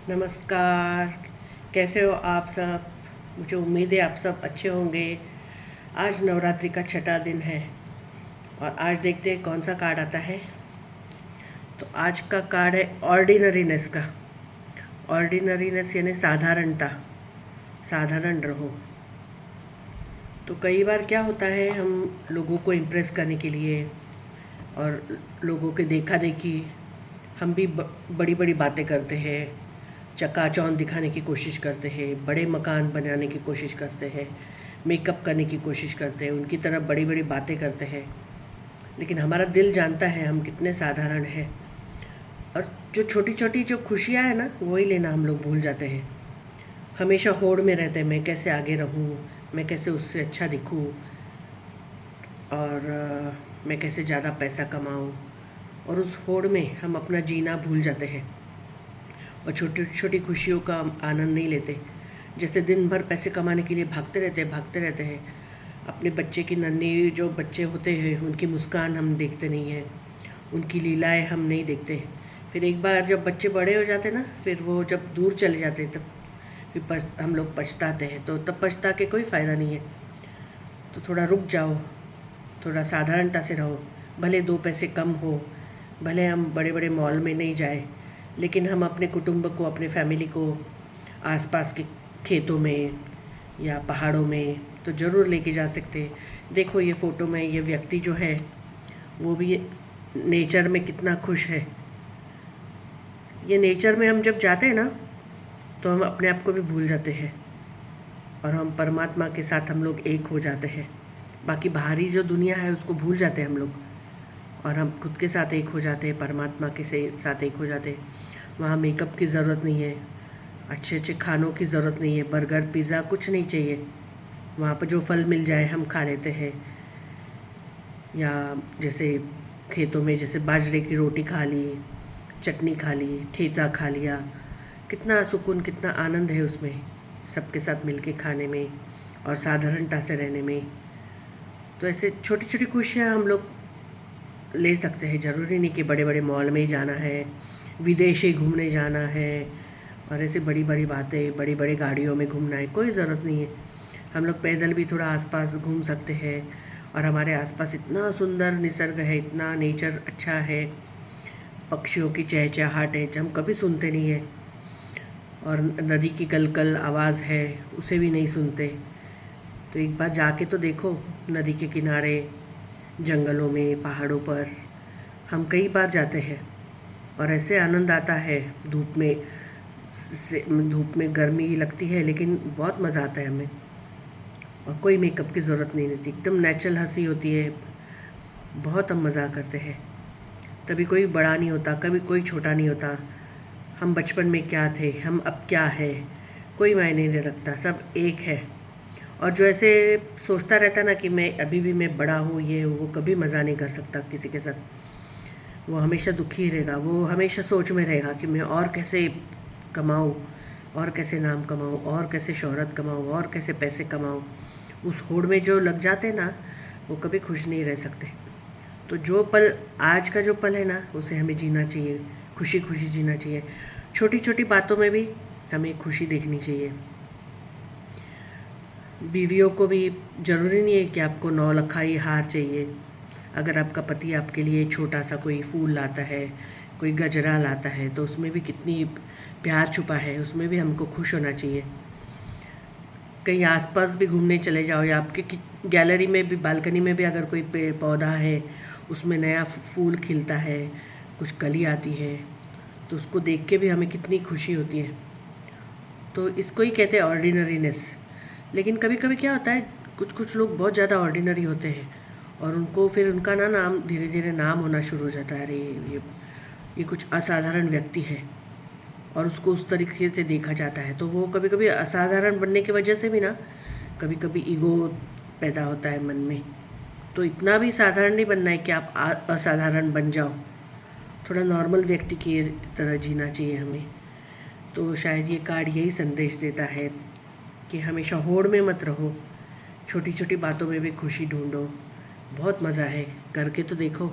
नमस्कार। कैसे हो आप सब? मुझे उम्मीद है आप सब अच्छे होंगे। आज नवरात्रि का छठा दिन है और आज देखते हैं कौन सा कार्ड आता है। तो आज का कार्ड है ऑर्डिनरीनेस का। ऑर्डिनरीनेस यानी साधारणता, साधारण रहो। तो कई बार क्या होता है, हम लोगों को इम्प्रेस करने के लिए और लोगों के देखा देखी हम भी बड़ी बड़ी बातें करते हैं, चकाचौंध दिखाने की कोशिश करते हैं, बड़े मकान बनाने की कोशिश करते हैं, मेकअप करने की कोशिश करते हैं, उनकी तरफ बड़ी बड़ी बातें करते हैं। लेकिन हमारा दिल जानता है हम कितने साधारण हैं। और जो छोटी छोटी जो खुशियाँ हैं ना, वही लेना हम लोग भूल जाते हैं। हमेशा होड़ में रहते हैं, मैं कैसे आगे रहूँ, मैं कैसे उससे अच्छा दिखूँ, और मैं कैसे ज़्यादा पैसा कमाऊँ। और उस होड़ में हम अपना जीना भूल जाते हैं और छोटी छोटी खुशियों का हम आनंद नहीं लेते। जैसे दिन भर पैसे कमाने के लिए भागते रहते हैं। अपने बच्चे की नन्ही जो बच्चे होते हैं उनकी मुस्कान हम देखते नहीं हैं, उनकी लीलाएं हम नहीं देखते। फिर एक बार जब बच्चे बड़े हो जाते ना, फिर वो जब दूर चले जाते तब फिर हम लोग पछताते हैं। तो तब पछता के कोई फ़ायदा नहीं है। तो थोड़ा रुक जाओ, थोड़ा साधारणता से रहो। भले दो पैसे कम हो, भले हम बड़े बड़े मॉल में नहीं जाए, लेकिन हम अपने कुटुंब को, अपने फैमिली को आसपास के खेतों में या पहाड़ों में तो ज़रूर लेके जा सकते हैं। देखो ये फ़ोटो में ये व्यक्ति जो है वो भी नेचर में कितना खुश है। ये नेचर में हम जब जाते हैं ना, तो हम अपने आप को भी भूल जाते हैं और हम परमात्मा के साथ हम लोग एक हो जाते हैं। बाकी बाहरी जो दुनिया है उसको भूल जाते हैं हम लोग, और हम खुद के साथ एक हो जाते हैं, परमात्मा के साथ एक हो जाते हैं। वहाँ मेकअप की ज़रूरत नहीं है, अच्छे अच्छे खानों की ज़रूरत नहीं है, बर्गर पिज़्ज़ा कुछ नहीं चाहिए। वहाँ पर जो फल मिल जाए हम खा लेते हैं। या जैसे खेतों में जैसे बाजरे की रोटी खा ली, चटनी खा ली, ठेचा खा लिया, कितना सुकून, कितना आनंद है उसमें, सबके साथ मिलके खाने में और साधारणता से रहने में। तो ऐसे छोटी छोटी खुशियाँ हम लोग ले सकते हैं। ज़रूरी नहीं कि बड़े बड़े मॉल में ही जाना है, विदेश ही घूमने जाना है और ऐसे बड़ी बड़ी बातें, बड़ी बड़ी गाड़ियों में घूमना है, कोई ज़रूरत नहीं है। हम लोग पैदल भी थोड़ा आसपास घूम सकते हैं। और हमारे आसपास इतना सुंदर निसर्ग है, इतना नेचर अच्छा है, पक्षियों की चहचहाहट है जो हम कभी सुनते नहीं है, और नदी की कलकल आवाज़ है उसे भी नहीं सुनते। तो एक बार जाके तो देखो, नदी के किनारे, जंगलों में, पहाड़ों पर हम कई बार जाते हैं और ऐसे आनंद आता है। धूप में गर्मी लगती है लेकिन बहुत मज़ा आता है हमें, और कोई मेकअप की ज़रूरत नहीं रहती, एकदम नेचुरल हंसी होती है, बहुत हम मज़ा करते हैं। कभी कोई बड़ा नहीं होता, कभी कोई छोटा नहीं होता। हम बचपन में क्या थे, हम अब क्या है, कोई मायने नहीं रखता, सब एक है। और जो ऐसे सोचता रहता ना कि मैं अभी भी मैं बड़ा हूँ, ये वो कभी मज़ा नहीं कर सकता किसी के साथ। वो हमेशा दुखी रहेगा, वो हमेशा सोच में रहेगा कि मैं और कैसे कमाऊँ, और कैसे नाम कमाऊँ, और कैसे शोहरत कमाऊँ, और कैसे पैसे कमाऊँ। उस होड़ में जो लग जाते हैं ना, वो कभी खुश नहीं रह सकते। तो जो पल, आज का जो पल है ना, उसे हमें जीना चाहिए, खुशी खुशी जीना चाहिए। छोटी छोटी बातों में भी हमें खुशी देखनी चाहिए। बीवियों को भी ज़रूरी नहीं है कि आपको नौलखाई हार चाहिए। अगर आपका पति आपके लिए छोटा सा कोई फूल लाता है, कोई गजरा लाता है, तो उसमें भी कितनी प्यार छुपा है, उसमें भी हमको खुश होना चाहिए। कहीं आसपास भी घूमने चले जाओ, या आपके गैलरी में भी, बालकनी में भी अगर कोई पेड़ पौधा है, उसमें नया फूल खिलता है, कुछ कली आती है, तो उसको देख के भी हमें कितनी खुशी होती है। तो इसको ही कहते हैं ऑर्डिनरीनेस। लेकिन कभी कभी क्या होता है, कुछ कुछ लोग बहुत ज़्यादा ऑर्डिनरी होते हैं और उनको फिर उनका ना नाम धीरे धीरे नाम होना शुरू हो जाता है, अरे ये कुछ असाधारण व्यक्ति है, और उसको उस तरीके से देखा जाता है। तो वो कभी कभी असाधारण बनने की वजह से भी ना, कभी कभी ईगो पैदा होता है मन में। तो इतना भी साधारण नहीं बनना है कि आप असाधारण बन जाओ, थोड़ा नॉर्मल व्यक्ति की तरह जीना चाहिए हमें। तो शायद ये कार्ड यही संदेश देता है कि हमेशा होड़ में मत रहो, छोटी छोटी बातों में भी खुशी ढूंढो। बहुत मज़ा है, करके तो देखो।